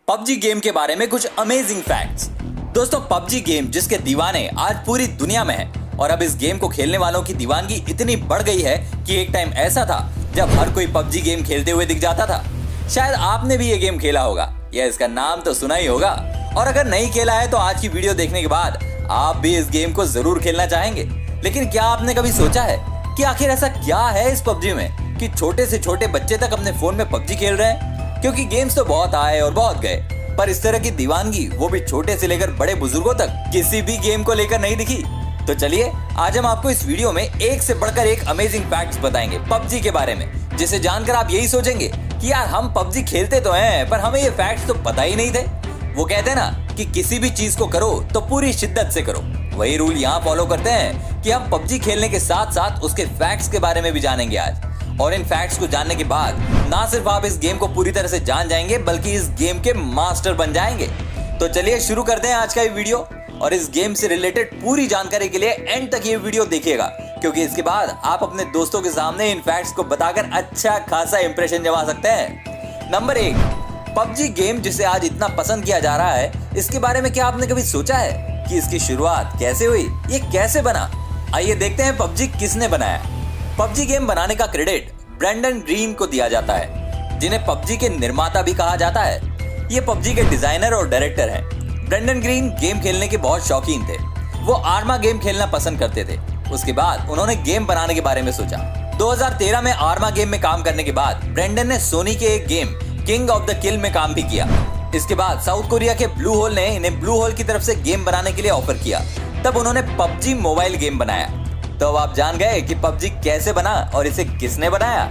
PUBG game के बारे में कुछ अमेजिंग फैक्ट्स। दोस्तों, पबजी गेम जिसके दीवाने आज पूरी दुनिया में हैं और अब इस गेम को खेलने वालों की दीवानगी इतनी बढ़ गई है कि एक टाइम ऐसा था जब हर कोई पबजी गेम खेलते हुए दिख जाता था। शायद आपने भी ये गेम खेला होगा या इसका नाम तो सुना ही होगा, और अगर नहीं खेला है तो आज की वीडियो देखने के बाद आप भी इस गेम को जरूर खेलना चाहेंगे। लेकिन क्या आपने कभी सोचा है कि आखिर ऐसा क्या है इस पबजी में कि छोटे से छोटे बच्चे तक अपने फोन में पबजी खेल रहे हैं? क्योंकि गेम्स तो बहुत आए और बहुत गए, पर इस तरह की दीवानगी वो भी छोटे से लेकर बड़े बुजुर्गों तक किसी भी गेम को लेकर नहीं दिखी। तो चलिए आज हम आपको इस वीडियो में एक से बढ़कर एक अमेजिंग फैक्ट्स बताएंगे पबजी के बारे में, जिसे जानकर आप यही सोचेंगे कि यार हम पबजी खेलते तो हैं पर हमें ये फैक्ट्स तो पता ही नहीं थे। वो कहते हैं ना कि किसी भी चीज को करो तो पूरी शिद्दत से करो, वही रूल यहाँ फॉलो करते हैं कि हम पबजी खेलने के साथ साथ उसके फैक्ट्स के बारे में भी जानेंगे आज। और इन फैक्ट्स को जानने के बाद ना सिर्फ आप इस गेम को पूरी तरह से जान जाएंगे बल्कि इस गेम के मास्टर बन जाएंगे। तो चलिए शुरू करते हैं आज का ये वीडियो, और इस गेम से रिलेटेड पूरी जानकारी के लिए एंड तक ये वीडियो देखिएगा, क्योंकि इसके बाद आप अपने दोस्तों के सामने इन फैक्ट्स को बताकर अच्छा खासा इंप्रेशन जमा सकते हैं। नंबर 1, पबजी गेम जिसे आज इतना पसंद किया जा रहा है, इसके बारे में क्या आपने कभी सोचा है कि इसकी शुरुआत कैसे हुई, ये कैसे बना? आइए देखते हैं पबजी किसने बनाया। पबजी गेम बनाने का क्रेडिट ब्रेंडन ग्रीन को दिया जाता है, जिन्हें पबजी के निर्माता भी कहा जाता है। ये पबजी के डिजाइनर और डायरेक्टर हैं। ब्रेंडन ग्रीन गेम खेलने के बहुत शौकीन थे। वो आर्मा गेम खेलना पसंद करते थे। उसके बाद उन्होंने गेम बनाने के बारे में सोचा। 2013 में आर्मा गेम में काम करने के बाद ब्रेंडन ने सोनी के एक गेम किंग ऑफ द किल में काम भी किया। इसके बाद साउथ कोरिया के ब्लू होल ने इन्हें ब्लू होल की तरफ से गेम बनाने के लिए ऑफर किया। तब उन्होंने पबजी मोबाइल गेम बनाया। तो अब आप जान गए कि पबजी कैसे बना और इसे किसने बनाया।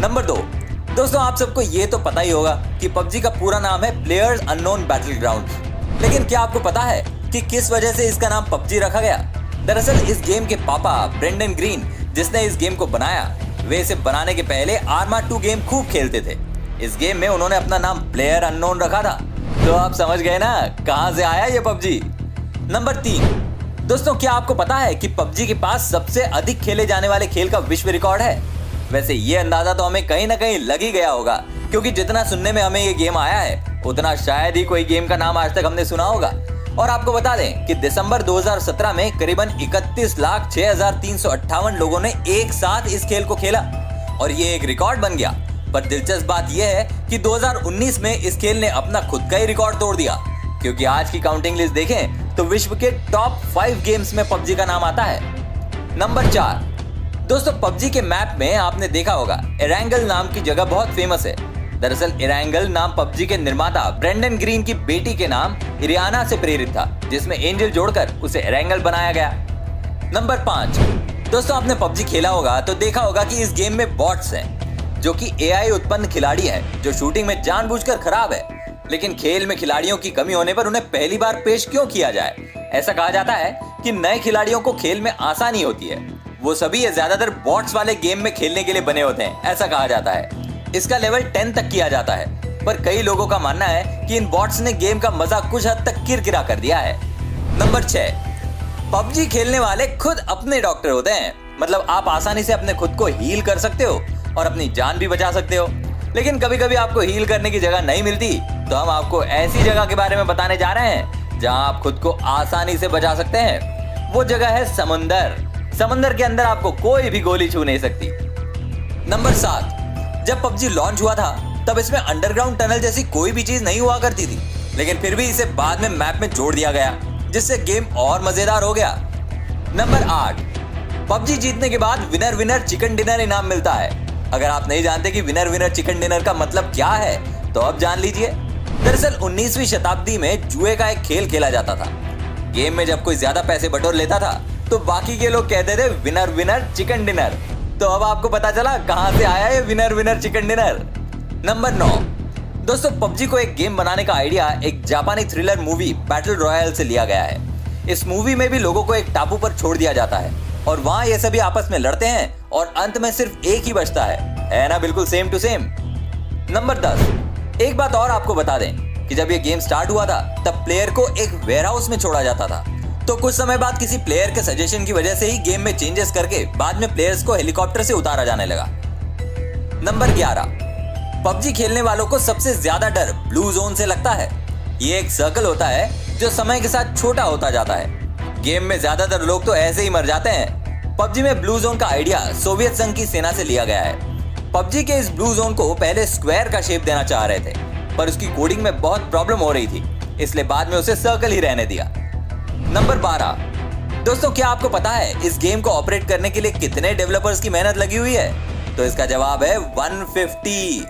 नंबर 2, दोस्तों आप सबको ये तो पता ही होगा कि पबजी का पूरा नाम है प्लेयर्स अननोन बैटलग्राउंड्स। लेकिन क्या आपको पता है कि किस वजह से इसका नाम पबजी रखा गया? दरअसल इस गेम के पापा ब्रेंडन ग्रीन, जिसने इस गेम को बनाया, वे इसे बनाने के पहले आर्मा 2 गेम खूब खेलते थे। इस गेम में उन्होंने अपना नाम प्लेयर अननोन रखा था। तो आप समझ गए ना कहां से आया ये पबजी। नंबर 3, दोस्तों क्या आपको पता है कि पबजी के पास सबसे अधिक खेले जाने वाले खेल का विश्व रिकॉर्ड है? वैसे ये अंदाजा तो हमें कहीं ना कहीं लग ही गया होगा, क्योंकि जितना सुनने में हमें ये गेम आया है उतना शायद ही कोई गेम का नाम आज तक हमने सुना होगा। और आपको बता दें कि दिसंबर 2017 में करीबन 31,06,358 लोगों ने एक साथ इस खेल को खेला और ये एक रिकॉर्ड बन गया। पर दिलचस्प बात यह है कि 2019 में इस खेल ने अपना खुद का ही रिकॉर्ड तोड़ दिया, क्योंकि आज की काउंटिंग लिस्ट देखें तो विश्व के टॉप 5 गेम्स में पबजी का नाम आता है। नंबर 4, दोस्तों पबजी के मैप में आपने देखा होगा एरेंगल नाम की जगह बहुत फेमस है। दरअसल एरेंगल नाम पबजी के निर्माता ब्रेंडन ग्रीन की बेटी के नाम इरियाना से प्रेरित था, जिसमें एंजल जोड़कर उसे एरेंगल बनाया गया। नंबर 5, दोस्तों आपने पबजी खेला होगा तो देखा होगा कि इस गेम में बॉट्स हैं, जो कि एआई उत्पन्न खिलाड़ी हैं जो शूटिंग में जानबूझकर खराब है। लेकिन खेल में खिलाड़ियों की कमी होने पर उन्हें पहली बार पेश क्यों किया जाए? ऐसा कहा जाता है कि नए खिलाड़ियों को खेल में आसानी होती है। वो सभी ज्यादातर बॉट्स वाले गेम में खेलने के लिए बने होते हैं, ऐसा कहा जाता है। इसका लेवल 10 तक किया जाता है, पर कई लोगों का मानना है कि इन बॉट्स ने गेम का मजा कुछ हद तक किरकिरा कर दिया है। नंबर 6, पबजी खेलने वाले खुद अपने डॉक्टर होते हैं। मतलब आप आसानी से अपने खुद को हील कर सकते हो और अपनी जान भी बचा सकते हो। लेकिन कभी कभी आपको हील करने की जगह नहीं मिलती, तो हम आपको ऐसी जगह के बारे में बताने जा रहे हैं जहां आप खुद को आसानी से बचा सकते हैं। वो जगह है समंदर। समंदर के अंदर आपको कोई भी गोली छू नहीं सकती। नंबर 7, जब पबजी लॉन्च हुआ था तब इसमें अंडरग्राउंड टनल जैसी कोई भी चीज नहीं हुआ करती थी, लेकिन फिर भी इसे बाद में मैप में जोड़ दिया गया, जिससे गेम और मजेदार हो गया। नंबर 8, पबजी जीतने के बाद विनर विनर चिकन डिनर इनाम मिलता है। अगर आप नहीं जानते कि विनर विनर चिकन डिनर का मतलब क्या है तो अब जान लीजिए। दरअसल 19वीं शताब्दी में जुए का एक खेल खेला जाता था। गेम में जब कोई ज्यादा पैसे बटोर लेता था तो बाकी के लोग कहते थे विनर विनर चिकन डिनर। तो अब आपको पता चला कहां से आया ये winner winner chicken dinner. Number 9, दोस्तों पबजी को एक गेम बनाने का आइडिया एक जापानी थ्रिलर मूवी बैटल रॉयल से लिया गया है। इस मूवी में भी लोगों को एक टापू पर छोड़ दिया जाता है और वहां ये सभी आपस में लड़ते हैं और अंत में सिर्फ एक ही बचता है ना? बिल्कुल सेम टू सेम। नंबर 10, एक बात और आपको बता दें कि जब ये गेम स्टार्ट हुआ था तब प्लेयर को एक वेयरहाउस में छोड़ा जाता था। तो कुछ समय बाद किसी प्लेयर के सजेशन की वजह से ही गेम में चेंजेस करके बाद में प्लेयर्स को हेलीकॉप्टर से उतारा जाने लगा। नंबर 11, पबजी खेलने वालों को सबसे ज्यादा डर ब्लू जोन से लगता है। ये एक सर्कल होता है जो समय के साथ छोटा होता जाता है। गेम में ज्यादातर लोग तो ऐसे ही मर जाते हैं। पबजी में ब्लू जोन का आइडिया सोवियत संघ की सेना से लिया गया है। पबजी के इस ब्लू जोन को पहले स्क्वायर का शेप देना चाह रहे थे, पर उसकी कोडिंग में बहुत प्रॉब्लम हो रही थी, इसलिए बाद में उसे सर्कल ही रहने दिया। नंबर 12। दोस्तों, क्या आपको पता है इस गेम को ऑपरेट करने के लिए कितने डेवलपर्स की मेहनत लगी हुई है? तो इसका जवाब है 150।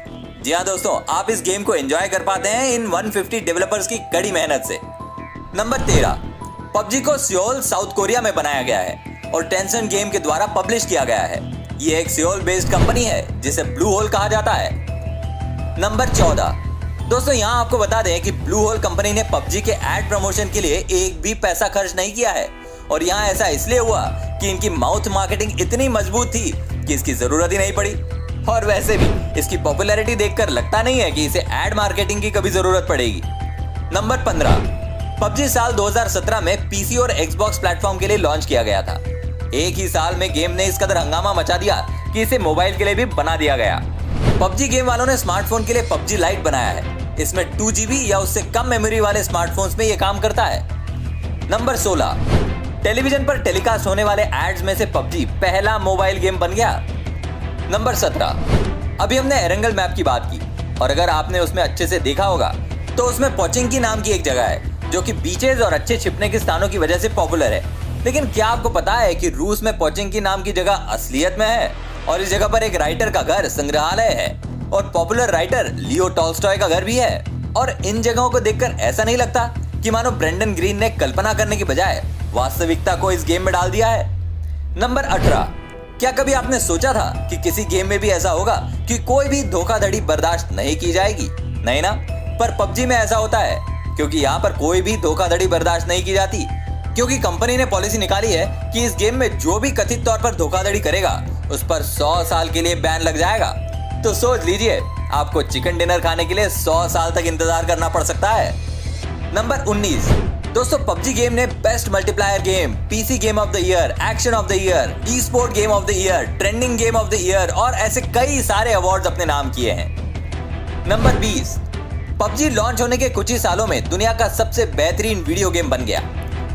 जी हाँ दोस्तों, आप इस गेम को एंजॉय कर पाते हैं इन 150 डेवलपर्स की कड़ी मेहनत से। नंबर 13। पबजी को सियोल साउथ कोरिया में बनाया गया है और टेंसेंट गेम के द्वारा पब्लिश किया गया है। ये एक सियोल बेस्ड कंपनी है जिसे ब्लू होल कहा जाता है। नंबर 14। दोस्तों, यहाँ आपको बता दें कि ब्लू होल कंपनी ने पबजी के एड प्रमोशन के लिए एक भी पैसा खर्च नहीं किया है, और यहाँ ऐसा इसलिए हुआ कि इनकी माउथ मार्केटिंग इतनी मजबूत थी कि इसकी जरूरत ही नहीं पड़ी। और वैसे भी इसकी पॉपुलैरिटी देखकर लगता नहीं है कि इसे एड मार्केटिंग की कभी जरूरत पड़ेगी। नंबर 15। पबजी साल 2017 में पीसी और एक्सबॉक्स प्लेटफॉर्म के लिए लॉन्च किया गया था। एक ही साल में गेम ने इस कदर हंगामा मचा दिया कि इसे मोबाइल के लिए भी बना दिया गया। पबजी गेम वालों ने स्मार्टफोन के लिए पबजी लाइट बनाया है। इसमें 2GB या उससे कम मेमोरी वाले स्मार्टफोन्स में यह काम करता है। नंबर 16। टेलीविजन पर टेलीकास्ट होने वाले एड्स में से पबजी पहला मोबाइल गेम बन गया। नंबर 17। अभी हमने एरंगल मैप की बात की, और अगर आपने उसमें अच्छे से देखा होगा तो उसमें पोचिंकी नाम की एक जगह है जो कि बीचेज और अच्छे छिपने के स्थानों की वजह से पॉपुलर है। लेकिन क्या आपको पता है कि रूस में पोचिंकी नाम की जगह असलियत में है, और इस जगह पर एक राइटर का घर संग्रहालय है, और पॉपुलर राइटर लियो टॉल्स्टॉय का घर भी है। और इन जगहों को देखकर ऐसा नहीं लगता कि मानो ब्रेंडन ग्रीन ने कल्पना करने की बजाय वास्तविकता को इस गेम में डाल दिया है। नंबर 18। क्या कभी आपने सोचा था कि किसी गेम में भी ऐसा होगा कि कोई भी धोखाधड़ी बर्दाश्त नहीं की जाएगी? नहीं ना, पर पबजी में ऐसा होता है, क्योंकि यहाँ पर कोई भी धोखाधड़ी बर्दाश्त नहीं की जाती, क्योंकि कंपनी ने पॉलिसी निकाली है कि इस गेम में जो भी कथित तौर पर धोखाधड़ी करेगा उस पर 100 साल के लिए बैन लग जाएगा। तो सोच लीजिए, आपको चिकन डिनर खाने के लिए 100 साल तक इंतजार करना पड़ सकता है। नंबर 19। दोस्तों, पबजी गेम ने best multiplier game, PC game of the year, action of the year, E sport game of the year, trending game of the year और ऐसे कई सारे अवार्ड्स अपने नाम किए हैं। नंबर 20। पबजी लॉन्च होने के कुछ ही सालों में दुनिया का सबसे बेहतरीन वीडियो गेम बन गया।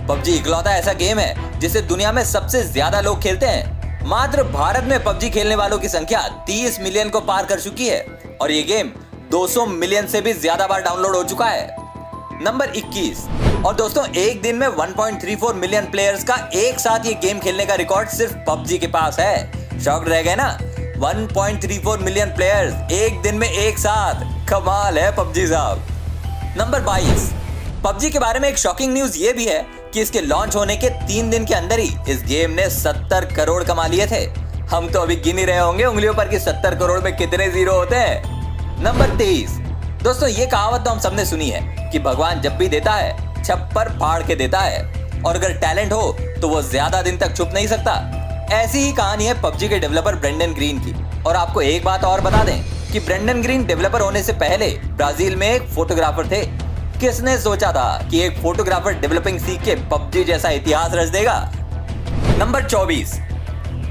पबजी इकलौता ऐसा गेम है जिसे दुनिया में सबसे ज्यादा लोग खेलते हैं। मात्र भारत में पबजी खेलने वालों की संख्या 30 मिलियन को पार कर चुकी है, और ये गेम 200 मिलियन से भी ज्यादा बार डाउनलोड हो चुका है। नंबर 21। और दोस्तों, एक दिन में 1.34 मिलियन प्लेयर्स का एक साथ ये गेम खेलने का रिकॉर्ड सिर्फ पबजी के पास है। शॉक्ड रह गए ना? 1.34 मिलियन प्लेयर्स एक दिन में एक साथ, कमाल है पबजी साहब। नंबर 22। पबजी के बारे में एक शॉकिंग न्यूज ये भी है कि इसके लॉन्च होने के 3 दिन के अंदर ही इस गेम ने 70 करोड़ कमा लिए थे। हम तो अभी गिन ही रहे होंगे उंगलियों पर कि 70 करोड़ में कितने जीरो होते हैं। नंबर 23। दोस्तों, ये कहावत तो हम सबने सुनी है कि भगवान जब भी देता है छप्पर फाड़ के देता है, और अगर टैलेंट हो तो वो ज्यादा दिन तक छुप नहीं सकता। ऐसी ही कहानी है पबजी के डेवलपर ब्रेंडन ग्रीन की। और आपको एक बात और बता दें कि ब्रेंडन ग्रीन डेवलपर होने से पहले ब्राजील में एक फोटोग्राफर थे। किसने सोचा था कि एक फोटोग्राफर डेवलपिंग सीख के पबजी जैसा इतिहास रच देगा? नंबर 24।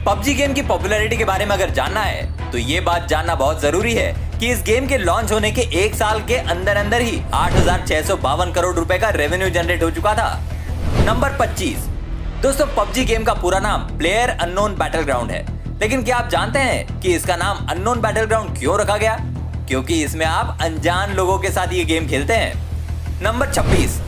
पबजी गेम की पॉपुलैरिटी के बारे में अगर जानना है तो ये बात जानना बहुत जरूरी है कि इस गेम के लॉन्च होने के एक साल के अंदर अंदर ही 8,652 करोड़ रुपए का रेवेन्यू जनरेट हो चुका था। नंबर 25। दोस्तों, पबजी गेम का पूरा नाम प्लेयर अननोन बैटलग्राउंड है, लेकिन क्या आप जानते हैं कि इसका नाम अननोन बैटलग्राउंड क्यों रखा गया? क्योंकि इसमें आप अनजान लोगों के साथ ये गेम खेलते हैं। नंबर 26।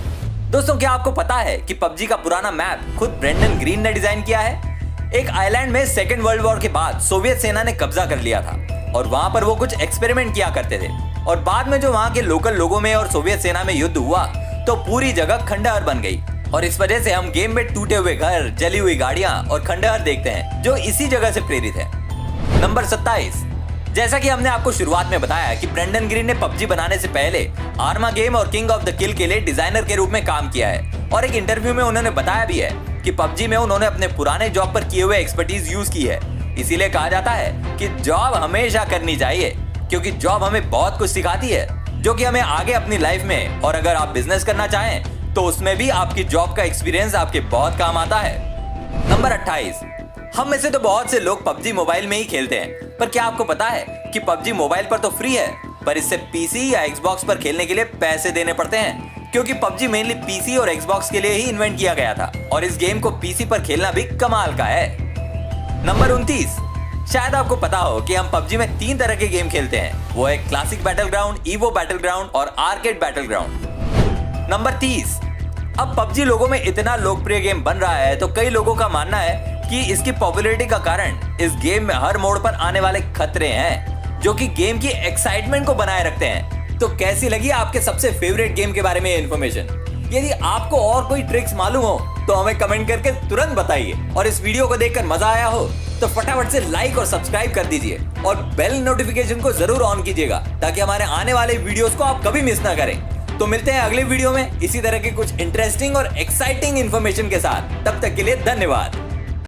दोस्तों, क्या आपको पता है कि पबजी का पुराना मैप खुद ब्रेंडन ग्रीन ने डिजाइन किया है? एक आइलैंड में सेकेंड वर्ल्ड वॉर के बाद सोवियत सेना ने कब्जा कर लिया था, और वहां पर वो कुछ एक्सपेरिमेंट किया करते थे, और बाद में जो वहां के लोकल लोगों में और सोवियत सेना में युद्ध हुआ तो पूरी जगह खंडहर बन गई, और इस वजह से हम गेम में टूटे हुए घर, जली हुई गाड़ियां और खंडहर देखते हैं जो इसी जगह से प्रेरित है। नंबर 27। जैसा कि हमने आपको शुरुआत में बताया कि ब्रेंडन ग्रीन ने पबजी बनाने से पहले आर्मा गेम और किंग ऑफ द किल के लिए डिजाइनर के रूप में काम किया है, और एक इंटरव्यू में उन्होंने बताया भी है कि पबजी में उन्होंने अपने पुराने जॉब पर किए हुए एक्सपर्टीज यूज की है। इसीलिए कहा जाता है कि जॉब हमेशा करनी चाहिए, क्योंकि जॉब हमें बहुत कुछ सिखाती है जो कि हमें आगे अपनी लाइफ में, और अगर आप बिजनेस करना चाहें तो उसमें भी आपकी जॉब का एक्सपीरियंस आपके बहुत काम आता है। नंबर 28। हम में से तो बहुत से लोग पबजी मोबाइल में ही खेलते हैं, पर क्या आपको पता है कि पबजी मोबाइल पर तो फ्री है, पर इससे पीसी या एक्सबॉक्स पर खेलने के लिए पैसे देने पड़ते हैं, क्योंकि पबजी मेनली पीसी और एक्सबॉक्स के लिए ही इन्वेंट किया गया था और इस गेम को पीसी पर खेलना भी कमाल का है। नंबर 29। शायद आपको पता हो कि हम पबजी में 3 तरह के गेम खेलते हैं, वो है classic battle ground, evo battle ground और आर्केड बैटल ग्राउंड। नंबर 30। अब पबजी लोगों में इतना लोकप्रिय गेम बन रहा है तो कई लोगों का मानना है कि इसकी पॉपुलैरिटी का कारण इस गेम में हर मोड़ पर आने वाले खतरे हैं, जो कि गेम की एक्साइटमेंट को बनाए रखते हैं। तो कैसी लगी आपके सबसे फेवरेट गेम के बारे में इन्फॉर्मेशन? यदि आपको और कोई ट्रिक्स मालूम हो तो हमें कमेंट करके तुरंत बताइए, और इस वीडियो को देखकर मजा आया हो तो फटाफट से लाइक और सब्सक्राइब कर दीजिए और बेल नोटिफिकेशन को जरूर ऑन कीजिएगा, ताकि हमारे आने वाले वीडियोस को आप कभी मिस ना करें। तो मिलते हैं अगले वीडियो में इसी तरह के कुछ इंटरेस्टिंग और एक्साइटिंग इन्फॉर्मेशन के साथ। तब तक के लिए धन्यवाद।